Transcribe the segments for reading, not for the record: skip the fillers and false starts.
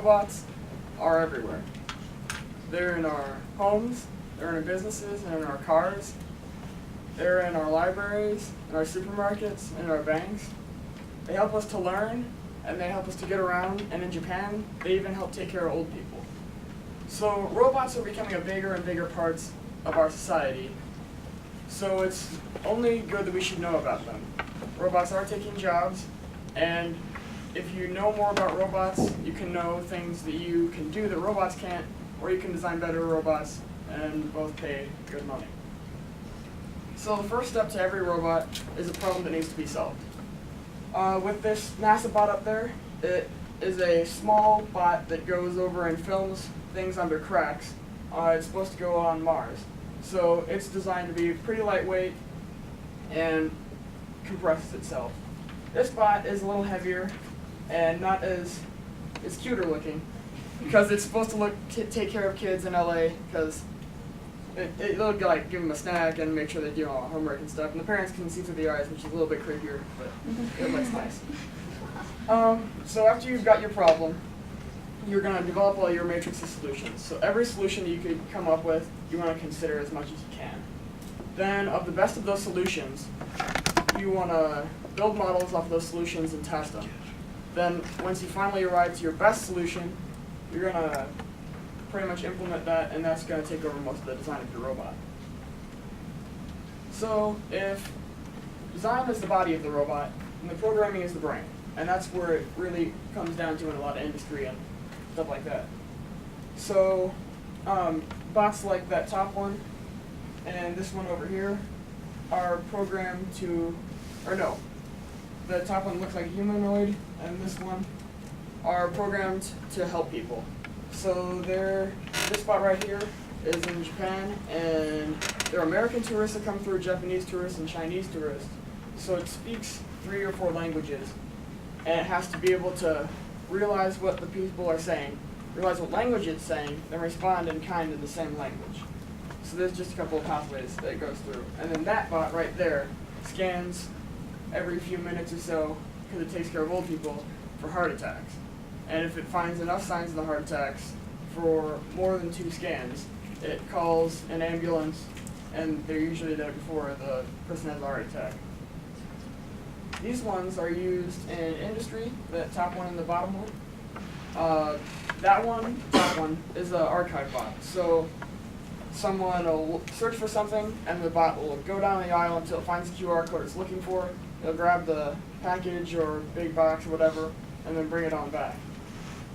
robots are everywhere. They're in our homes, they're in our businesses, and in our cars. They're in our libraries, in our supermarkets, and in our banks. They help us to learn, and they help us to get around, and in Japan, they even help take care of old people. So robots are becoming a bigger and bigger parts of our society. So it's only good that we should know about them. Robots are taking jobs, and if you know more about robots, you can know things that you can do that robots can't, or you can design better robots and both pay good money. So the first step to every robot is a problem that needs to be solved. With this NASA bot up there, it is a small bot that goes over and films things under cracks. It's supposed to go on Mars. So it's designed to be pretty lightweight and compresses itself. This bot is a little heavier and not as, it's cuter looking because it's supposed to take care of kids in LA because it'll like give them a snack and make sure they do all homework and stuff. And the parents can see through the eyes, which is a little bit creepier, but it looks nice. So after you've got your problem, you're going to develop all your matrix of solutions. So every solution that you could come up with, you want to consider as much as you can. Then of the best of those solutions, you want to build models off of those solutions and test them. Then once you finally arrive to your best solution, you're going to pretty much implement that, and that's going to take over most of the design of your robot. So if design is the body of the robot, and the programming is the brain, and that's where it really comes down to in a lot of industry and stuff like that. So bots like that top one and this one over here are programmed to, or no, the top one looks like a humanoid, and this one are programmed to help people. So this spot right here is in Japan, and there are American tourists that come through, Japanese tourists, and Chinese tourists. So it speaks 3 or 4 languages, and it has to be able to realize what the people are saying, realize what language it's saying, then respond in kind in the same language. So there's just a couple of pathways that it goes through. And then that bot right there scans every few minutes or so, because it takes care of old people, for heart attacks. And if it finds enough signs of the heart attacks for more than 2 scans, it calls an ambulance, and they're usually there before the person has a heart attack. These ones are used in industry, the top one and the bottom one. That one, top one, is an archive bot. So someone will search for something, and the bot will go down the aisle until it finds the QR code it's looking for. It'll grab the package or big box or whatever, and then bring it on back.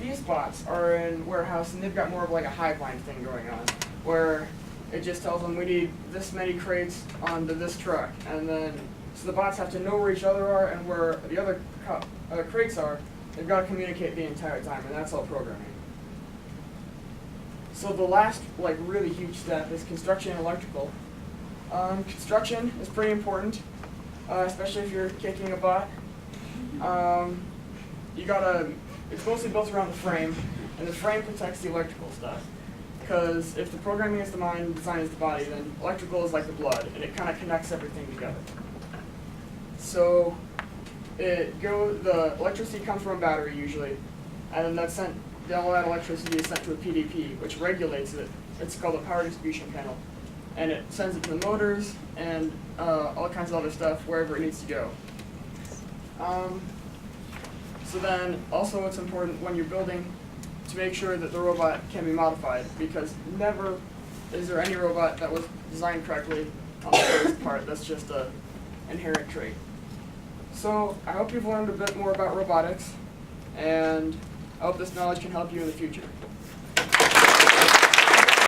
These bots are in warehouse, and they've got more of like a hive mind thing going on, where it just tells them we need this many crates onto this truck, and then so the bots have to know where each other are and where the other crates are. They've got to communicate the entire time, and that's all programming. So the last really huge step is construction and electrical. Construction is pretty important, especially if you're kicking a bot. It's mostly built around the frame, and the frame protects the electrical stuff. Because if the programming is the mind, design is the body, then electrical is like the blood, and it kind of connects everything together. So the electricity comes from a battery usually, and then all that electricity is sent to a PDP, which regulates it. It's called a power distribution panel, and it sends it to the motors and all kinds of other stuff wherever it needs to go. So then also it's important when you're building to make sure that the robot can be modified, because never is there any robot that was designed correctly on the first part. That's just an inherent trait. So I hope you've learned a bit more about robotics, and I hope this knowledge can help you in the future.